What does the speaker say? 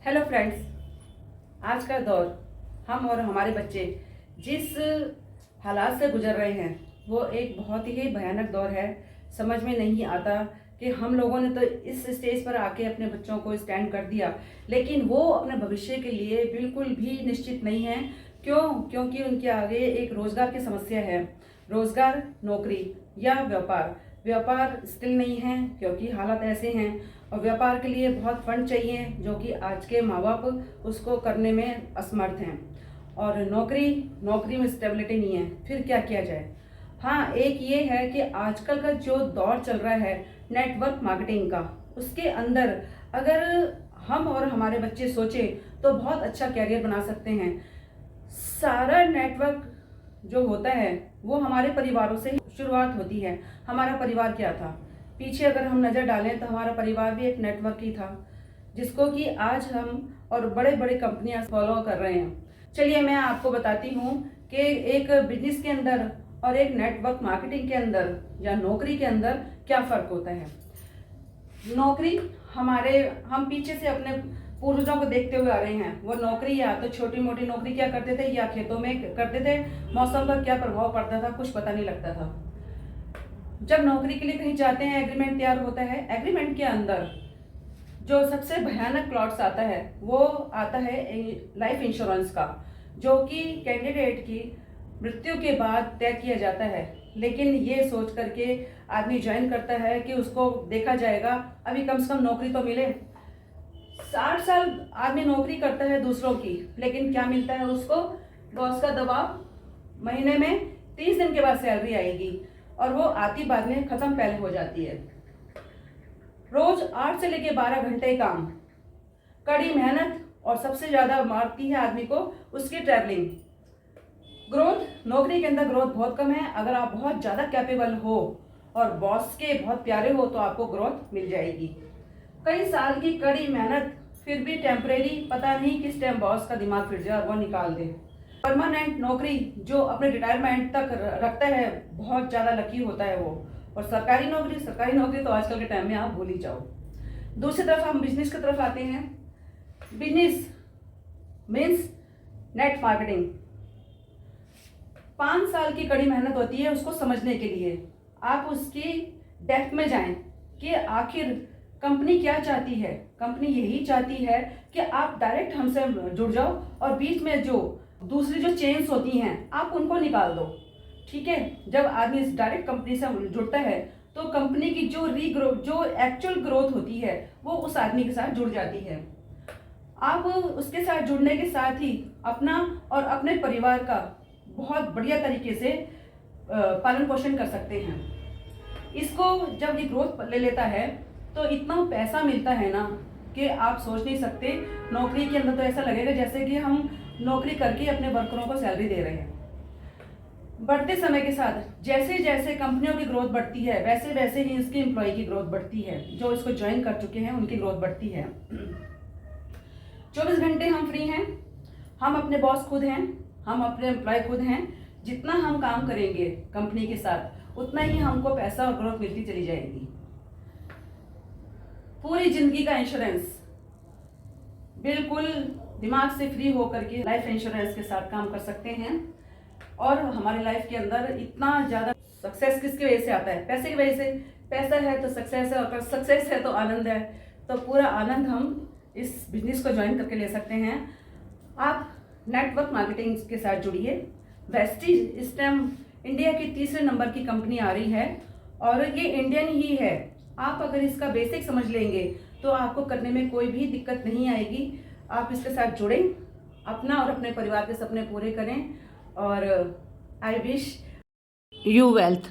Hello friends, आज का दौर हम और हमारे बच्चे जिस हालात से गुजर रहे हैं वो एक बहुत ही भयानक दौर है। समझ में नहीं आता कि हम लोगों ने तो इस स्टेज पर आके अपने बच्चों को स्टैंड कर दिया, लेकिन वो अपने भविष्य के लिए बिल्कुल भी निश्चित नहीं है। क्यों? क्योंकि उनके आगे एक रोजगार की समस्या है। रोजगार, नौकरी या व्यापार। व्यापार स्किल नहीं है क्योंकि हालात ऐसे हैं, और व्यापार के लिए बहुत फंड चाहिए जो कि आज के माँ बाप उसको करने में असमर्थ हैं। और नौकरी में स्टेबिलिटी नहीं है, फिर क्या किया जाए। हाँ, एक ये है कि आजकल का जो दौर चल रहा है नेटवर्क मार्केटिंग का, उसके अंदर अगर हम और हमारे बच्चे सोचें तो बहुत अच्छा कैरियर बना सकते हैं। सारा नेटवर्क जो होता है वो हमारे परिवारों से शुरुआत होती है। हमारा परिवार क्या था, पीछे अगर हम नज़र डालें तो हमारा परिवार भी एक नेटवर्क ही था, जिसको कि आज हम और बड़े बड़े कंपनियां फॉलो कर रहे हैं। चलिए मैं आपको बताती हूँ कि एक बिजनेस के अंदर और एक नेटवर्क मार्केटिंग के अंदर या नौकरी के अंदर क्या फ़र्क होता है। नौकरी हम पीछे से अपने पूर्वजों को देखते हुए आ रहे हैं। वो नौकरी या तो छोटी मोटी नौकरी क्या करते थे या खेतों में करते थे, मौसम का क्या प्रभाव पड़ता था कुछ पता नहीं लगता था। जब नौकरी के लिए कहीं जाते हैं, एग्रीमेंट तैयार होता है। एग्रीमेंट के अंदर जो सबसे भयानक क्लॉट्स आता है वो आता है लाइफ इंश्योरेंस का, जो कि कैंडिडेट की मृत्यु के बाद तय किया जाता है। लेकिन ये सोच करके आदमी ज्वाइन करता है कि उसको देखा जाएगा, अभी कम से कम नौकरी तो मिले। 60 साल आदमी नौकरी करता है दूसरों की, लेकिन क्या मिलता है उसको? बॉस का दबाव, महीने में 30 दिन के बाद सैलरी आएगी और वो आती बाद में खत्म पहले हो जाती है। रोज 8 से लेके 12 घंटे काम, कड़ी मेहनत, और सबसे ज्यादा मारती है आदमी को उसकी ट्रैवलिंग। ग्रोथ, नौकरी के अंदर ग्रोथ बहुत कम है। अगर आप बहुत ज्यादा कैपेबल हो और बॉस के बहुत प्यारे हो तो आपको ग्रोथ मिल जाएगी। कई साल की कड़ी मेहनत, फिर भी टेम्परेरी, पता नहीं किस टाइम बॉस का दिमाग फिर जाए और वो निकाल दे। परमानेंट नौकरी जो अपने रिटायरमेंट तक रखता है, बहुत ज्यादा लकी होता है वो। और सरकारी नौकरी तो आजकल के टाइम में आप भूल ही जाओ। दूसरी तरफ हम बिजनेस की तरफ आते हैं। Business means net marketing. 5 साल की कड़ी मेहनत होती है उसको समझने के लिए। आप उसकी डेप्थ में जाएं कि आखिर कंपनी क्या चाहती है। कंपनी यही चाहती है कि आप डायरेक्ट हमसे जुड़ जाओ और बीच में जो दूसरी जो चेन्स होती हैं आप उनको निकाल दो। ठीक है, जब आदमी इस डायरेक्ट कंपनी से जुड़ता है तो कंपनी की जो एक्चुअल ग्रोथ होती है वो उस आदमी के साथ जुड़ जाती है। आप उसके साथ जुड़ने के साथ ही अपना और अपने परिवार का बहुत बढ़िया तरीके से पालन पोषण कर सकते हैं। इसको जब ये ग्रोथ ले लेता है तो इतना पैसा मिलता है ना कि आप सोच नहीं सकते। नौकरी के अंदर तो ऐसा लगेगा जैसे कि हम नौकरी करके अपने वर्करों को सैलरी दे रहे हैं। बढ़ते समय के साथ जैसे जैसे कंपनियों की ग्रोथ बढ़ती है वैसे वैसे ही इसकी एम्प्लॉय की ग्रोथ बढ़ती है। जो इसको ज्वाइन कर चुके हैं उनकी ग्रोथ बढ़ती है। 24 घंटे हम फ्री हैं, हम अपने बॉस खुद हैं, हम अपने एम्प्लॉय खुद हैं। जितना हम काम करेंगे कंपनी के साथ उतना ही हमको पैसा और ग्रोथ मिलती चली जाएगी। पूरी जिंदगी का इंश्योरेंस, बिल्कुल दिमाग से फ्री होकर के लाइफ इंश्योरेंस के साथ काम कर सकते हैं। और हमारी लाइफ के अंदर इतना ज़्यादा सक्सेस किसकी वजह से आता है? पैसे की वजह से। पैसा है तो सक्सेस है, और सक्सेस है तो आनंद है। तो पूरा आनंद हम इस बिजनेस को ज्वाइन करके ले सकते हैं। आप नेटवर्क मार्केटिंग के साथ जुड़िए। वेस्टीज इस टाइम इंडिया की तीसरे नंबर की कंपनी आ रही है और ये इंडियन ही है। आप अगर इसका बेसिक समझ लेंगे तो आपको करने में कोई भी दिक्कत नहीं आएगी। आप इसके साथ जुड़ें, अपना और अपने परिवार के सपने पूरे करें, और आई विश यू वेल्थ।